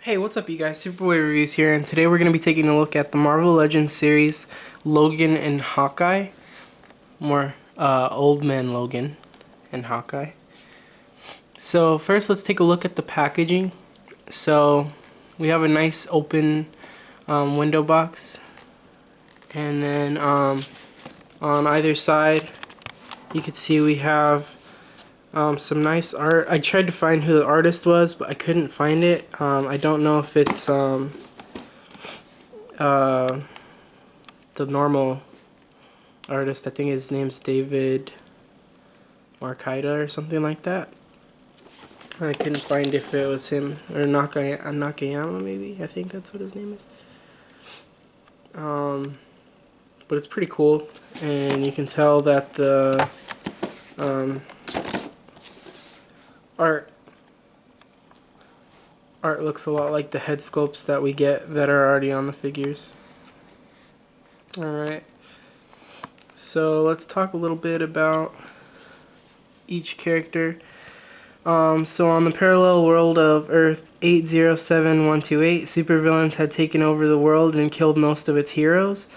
Hey, what's up you guys? Superboy Reviews here, and today we're going to be taking a look at the Marvel Legends series Logan and Hawkeye. More Old Man Logan and Hawkeye. So first let's take a look at the packaging. So we have a nice open window box, and then on either side you can see we have some nice art. I tried to find who the artist was, but I couldn't find it. I don't know if it's the normal artist. I think his name's David Markida or something like that. I couldn't find if it was him or Nakayama maybe. I think that's what his name is. But it's pretty cool, and you can tell that the art looks a lot like the head sculpts that we get that are already on the figures. Alright, so let's talk a little bit about each character. So on the parallel world of Earth 807128, supervillains had taken over the world and killed most of its heroes.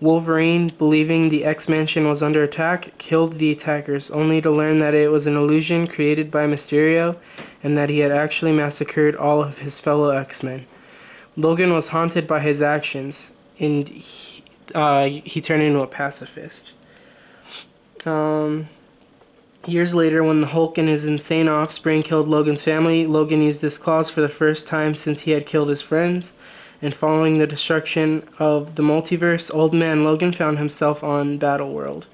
Wolverine, believing the X-Mansion was under attack, killed the attackers, only to learn that it was an illusion created by Mysterio and that he had actually massacred all of his fellow X-Men. Logan was haunted by his actions, and he turned into a pacifist. Years later, when the Hulk and his insane offspring killed Logan's family, Logan used this clause for the first time since he had killed his friends. And following the destruction of the multiverse, Old Man Logan found himself on Battleworld.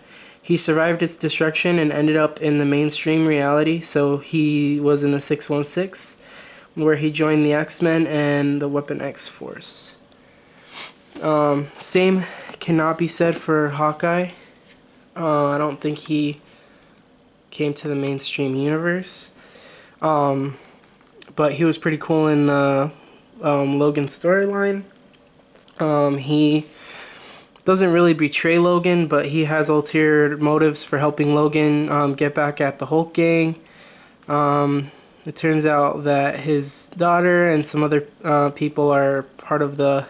He survived its destruction and ended up in the mainstream reality, so he was in the 616, where he joined the X-Men and the Weapon X Force. Same cannot be said for Hawkeye. I don't think he came to the mainstream universe. But he was pretty cool in the Logan storyline. He doesn't really betray Logan, but he has ulterior motives for helping Logan get back at the Hulk gang. It turns out that his daughter and some other people are part of the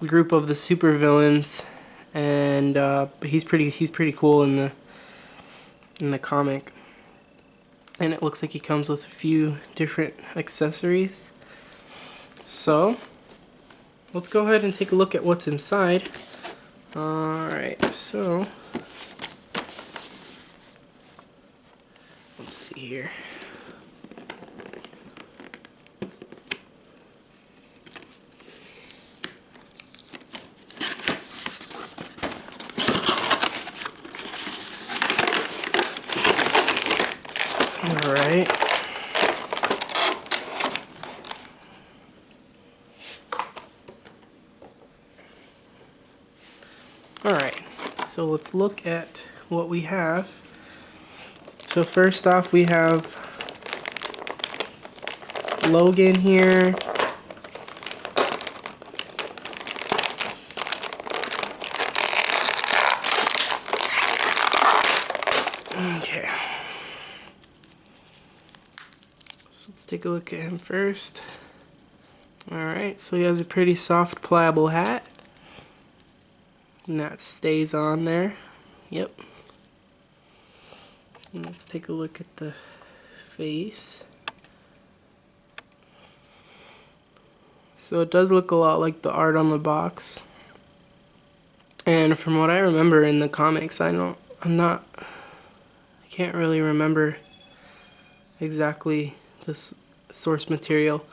group of the supervillains, and he's pretty cool in the comic. And it looks like he comes with a few different accessories. So let's go ahead and take a look at what's inside. Alright, so let's see here. Alright. Alright, so let's look at what we have. So first off, we have Logan here. Okay. So let's take a look at him first. Alright, so he has a pretty soft, pliable hat. And that stays on there. Yep. And let's take a look at the face. So it does look a lot like the art on the box. And from what I remember in the comics, I can't really remember exactly the source material,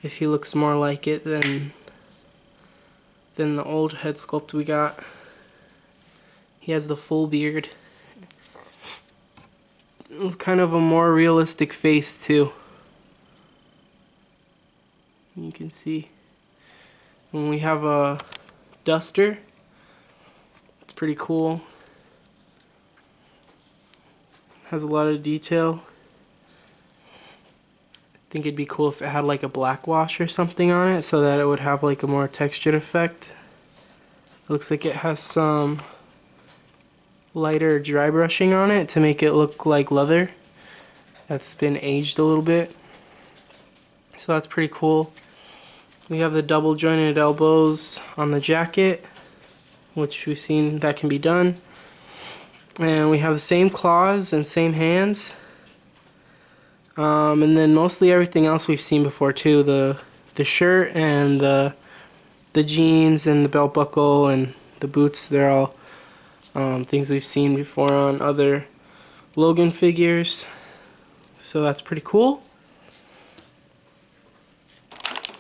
if he looks more like it than the old head sculpt we got. He has the full beard. Kind of a more realistic face too. You can see. And we have a duster. It's pretty cool. Has a lot of detail. I think it'd be cool if it had like a black wash or something on it, so that it would have like a more textured effect. It looks like it has some lighter dry brushing on it to make it look like leather that's been aged a little bit. So that's pretty cool. We have the double jointed elbows on the jacket, which we've seen that can be done. And we have the same claws and same hands. And then mostly everything else we've seen before too. The shirt and the jeans and the belt buckle and the boots, they're all things we've seen before on other Logan figures. So that's pretty cool.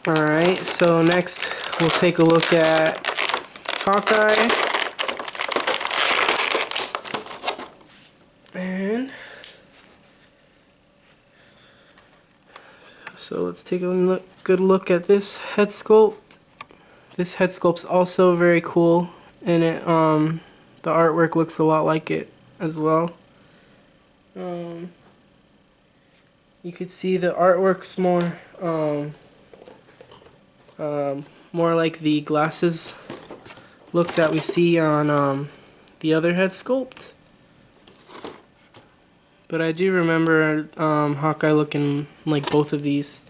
Alright, so next we'll take a look at Hawkeye. And so let's take a good look at this head sculpt. This head sculpt's also very cool, and the artwork looks a lot like it as well. You could see the artwork's more more like the glasses look that we see on the other head sculpt. But I do remember Hawkeye looking like both of these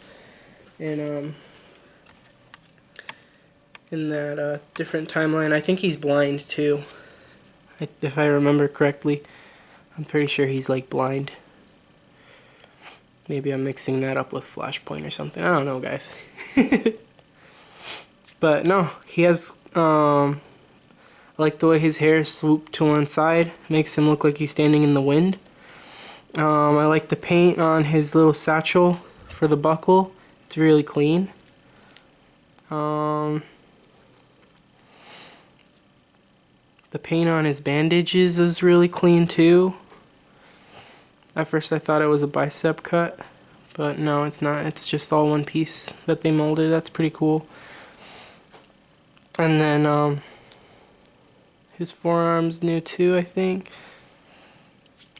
in that different timeline. I think he's blind too, if I remember correctly. I'm pretty sure he's like blind. Maybe I'm mixing that up with Flashpoint or something. I don't know, guys. But no, he has, I like the way his hair is swooped to one side. Makes him look like he's standing in the wind. I like the paint on his little satchel for the buckle. It's really clean. The paint on his bandages is really clean too. At first I thought it was a bicep cut, but no, it's not. It's just all one piece that they molded. That's pretty cool. And then his forearm's new too, I think.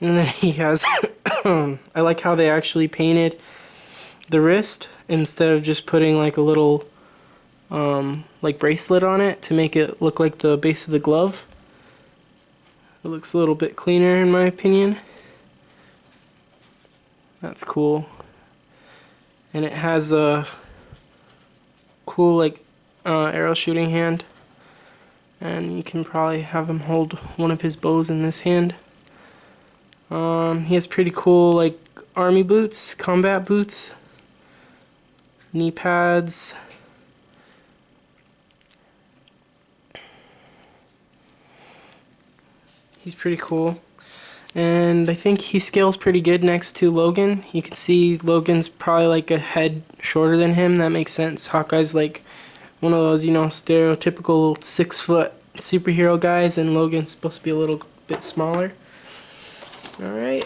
And then he has I like how they actually painted the wrist instead of just putting like a little like bracelet on it to make it look like the base of the glove. It looks a little bit cleaner in my opinion. That's cool. And it has a cool like arrow shooting hand, and you can probably have him hold one of his bows in this hand. He has pretty cool like army boots, combat boots, knee pads. He's pretty cool. And I think he scales pretty good next to Logan. You can see Logan's probably like a head shorter than him. That makes sense. Hawkeye's like one of those, you know, stereotypical 6-foot superhero guys, and Logan's supposed to be a little bit smaller. Alright,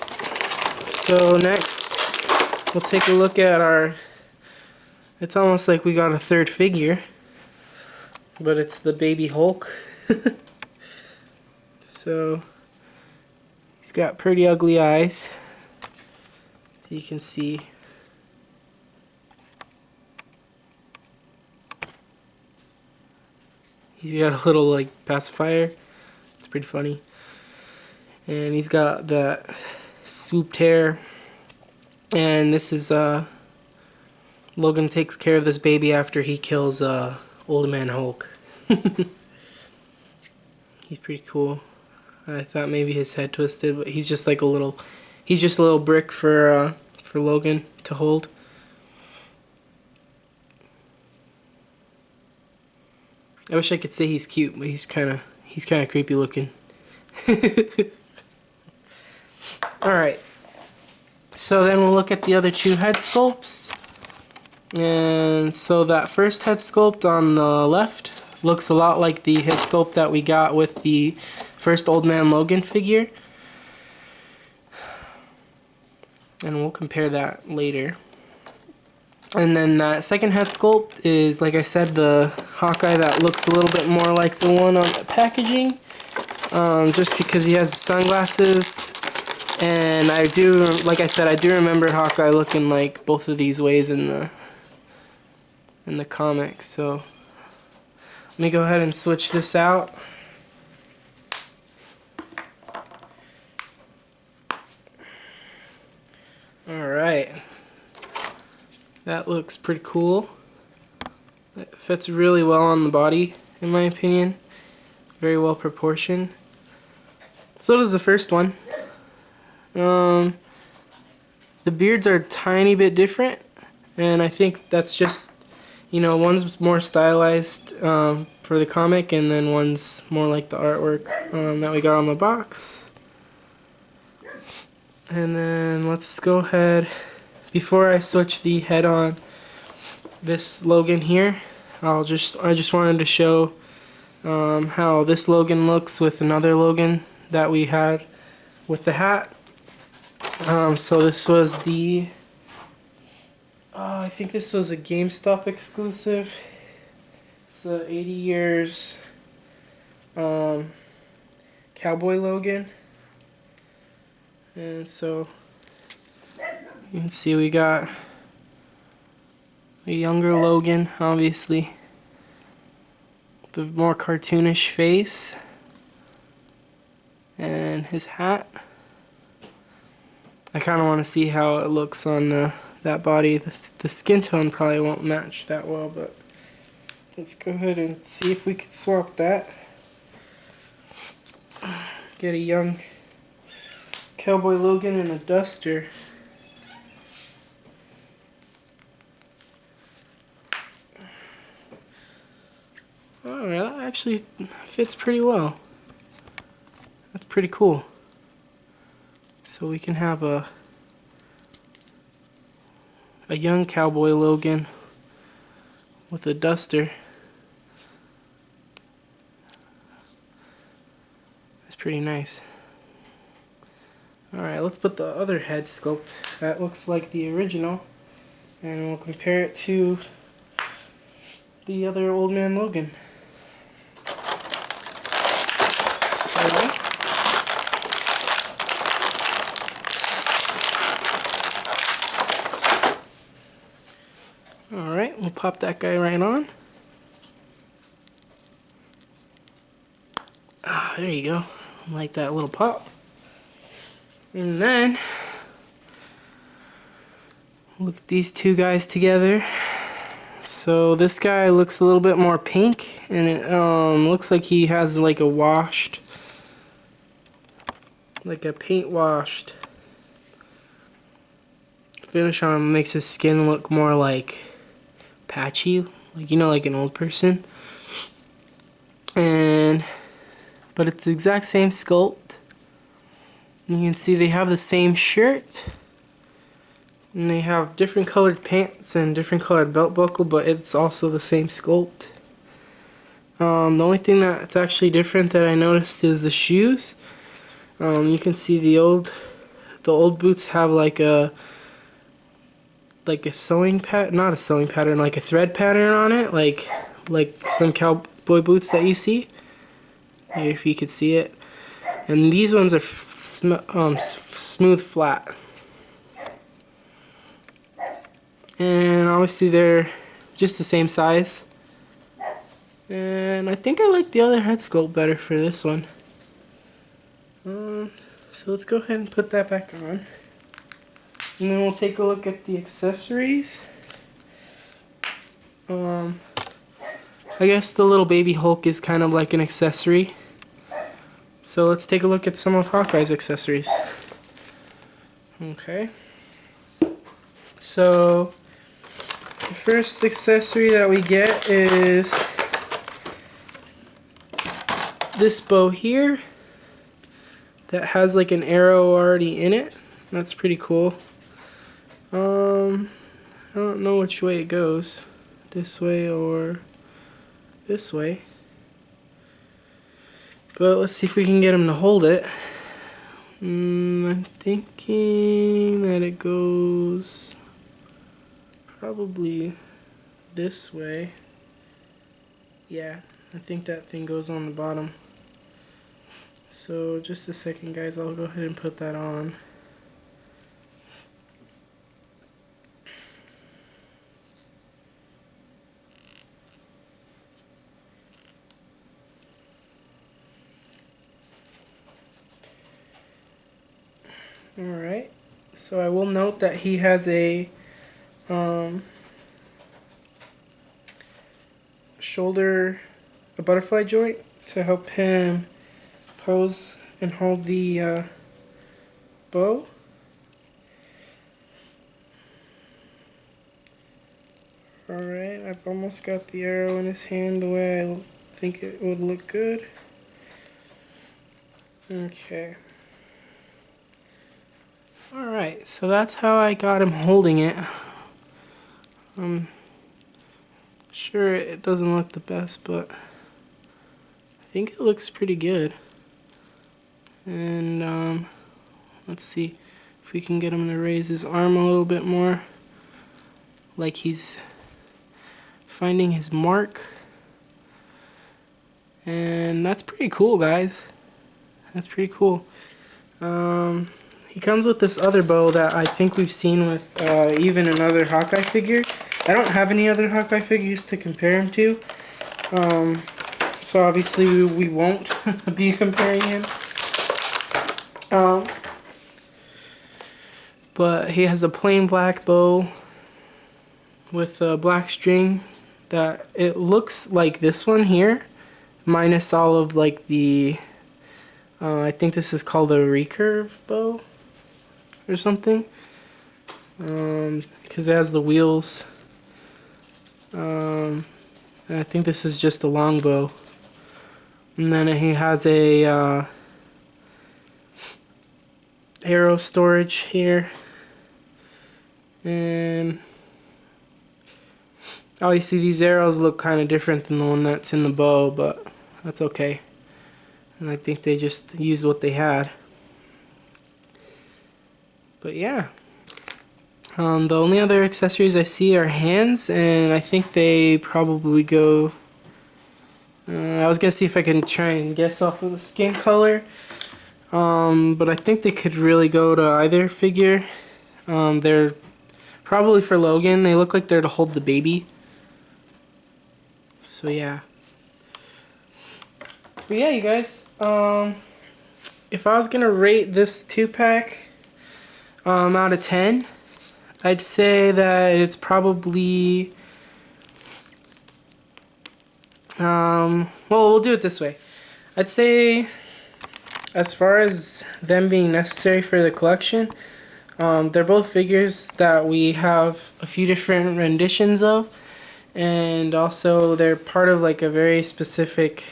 so next we'll take a look at our, it's almost like we got a third figure, but it's the baby Hulk. So he's got pretty ugly eyes, as you can see. He's got a little like pacifier. It's pretty funny. And he's got that swooped hair. And this is Logan takes care of this baby after he kills Old Man Hulk. He's pretty cool. I thought maybe his head twisted, but he's just like a little brick for Logan to hold. I wish I could say he's cute, but he's kind of creepy looking. Alright, so then we'll look at the other two head sculpts. And so that first head sculpt on the left looks a lot like the head sculpt that we got with the first Old Man Logan figure. And we'll compare that later. And then that second head sculpt is, like I said, the Hawkeye that looks a little bit more like the one on the packaging. Just because he has the sunglasses. And I do, like I said, I do remember Hawkeye looking like both of these ways in the comic. So let me go ahead and switch this out. Alright. That looks pretty cool. It fits really well on the body, in my opinion. Very well proportioned. So does the first one. The beards are a tiny bit different, and I think that's just, you know, one's more stylized for the comic, and then one's more like the artwork that we got on the box. And then let's go ahead, before I switch the head on this Logan here, I just wanted to show how this Logan looks with another Logan that we had with the hat. So this was the, I think this was a GameStop exclusive. It's a 80 years Cowboy Logan. And so you can see we got a younger Logan, obviously, the more cartoonish face and his hat. I kind of want to see how it looks on that body. The skin tone probably won't match that well, but let's go ahead and see if we could swap that. Get a young Cowboy Logan and a duster. Alright, that actually fits pretty well. That's pretty cool. So we can have a young Cowboy Logan with a duster. That's pretty nice. Alright, let's put the other head sculpt that looks like the original, and we'll compare it to the other Old Man Logan. Alright, we'll pop that guy right on. Ah, there you go. I like that little pop. And then look at these two guys together. So this guy looks a little bit more pink, and it looks like he has like a washed, like a paint washed finish on him. Makes his skin look more like patchy, like, you know, like an old person. But it's the exact same sculpt. You can see they have the same shirt, and they have different colored pants and different colored belt buckle, but it's also the same sculpt. The only thing that's actually different that I noticed is the shoes. You can see the old boots have like a sewing pattern, not a sewing pattern, like a thread pattern on it, like some cowboy boots that you see. Here, if you could see it. And these ones are smooth flat. And obviously they're just the same size. And I think I like the other head sculpt better for this one. So let's go ahead and put that back on. And then we'll take a look at the accessories. I guess the little baby Hulk is kind of like an accessory. So let's take a look at some of Hawkeye's accessories. Okay. So the first accessory that we get is this bow here that has like an arrow already in it. That's pretty cool. I don't know which way it goes, this way or this way, but let's see if we can get him to hold it. I'm thinking that it goes probably this way. Yeah, I think that thing goes on the bottom. So just a second, guys, I'll go ahead and put that on. Alright, so I will note that he has a shoulder, a butterfly joint to help him pose and hold the bow. Alright, I've almost got the arrow in his hand the way I think it would look good. Okay. Alright, so that's how I got him holding it. Sure it doesn't look the best, but I think it looks pretty good. And let's see if we can get him to raise his arm a little bit more, like he's finding his mark. And that's pretty cool, guys. That's pretty cool. He comes with this other bow that I think we've seen with even another Hawkeye figure. I don't have any other Hawkeye figures to compare him to, so obviously we won't be comparing him. But he has a plain black bow with a black string that it looks like this one here, minus all of like the I think this is called a recurve bow or something, because it has the wheels. And I think this is just a long bow. And then he has a arrow storage here. And obviously these arrows look kind of different than the one that's in the bow, but that's okay. And I think they just used what they had. But yeah. The only other accessories I see are hands, and I think they probably go... I was going to see if I can try and guess off of the skin color. But I think they could really go to either figure. They're probably for Logan. They look like they're to hold the baby. So yeah. But yeah, you guys. If I was going to rate this 2-pack out of 10... I'd say that it's probably, well, we'll do it this way. I'd say, as far as them being necessary for the collection, they're both figures that we have a few different renditions of, and also they're part of like a very specific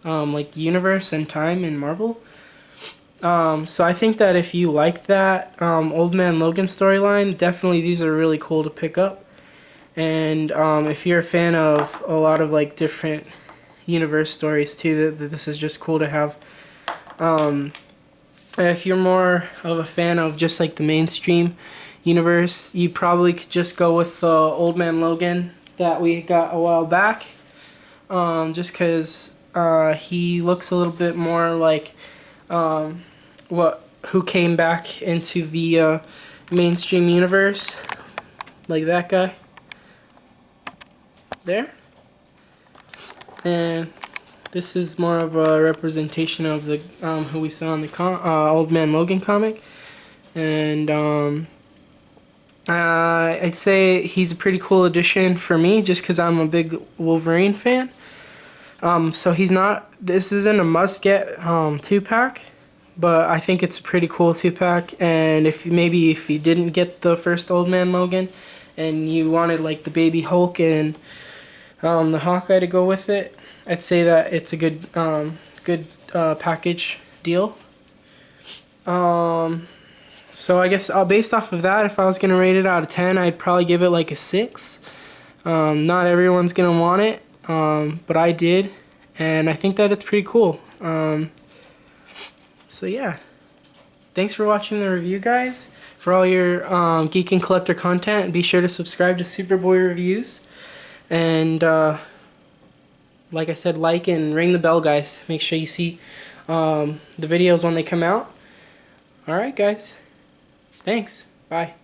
like universe and time in Marvel. So I think that if you like that Old Man Logan storyline, definitely these are really cool to pick up. And if you're a fan of a lot of like different universe stories too, that this is just cool to have. And if you're more of a fan of just like the mainstream universe, you probably could just go with the Old Man Logan that we got a while back. Just because he looks a little bit more like who came back into the mainstream universe, like that guy there. And this is more of a representation of the who we saw in the Old Man Logan comic. And I'd say he's a pretty cool addition for me, just because I'm a big Wolverine fan. So this isn't a must-get 2-pack. But I think it's a pretty cool 2-pack, and if you didn't get the first Old Man Logan, and you wanted like the baby Hulk and the Hawkeye to go with it, I'd say that it's a good package deal. So I guess based off of that, if I was gonna rate it out of 10, I'd probably give it like a 6. Not everyone's gonna want it, but I did, and I think that it's pretty cool. So yeah, thanks for watching the review, guys. For all your Geek and Collector content, be sure to subscribe to Superboy Reviews. And like I said, like and ring the bell, guys. Make sure you see the videos when they come out. Alright, guys. Thanks. Bye.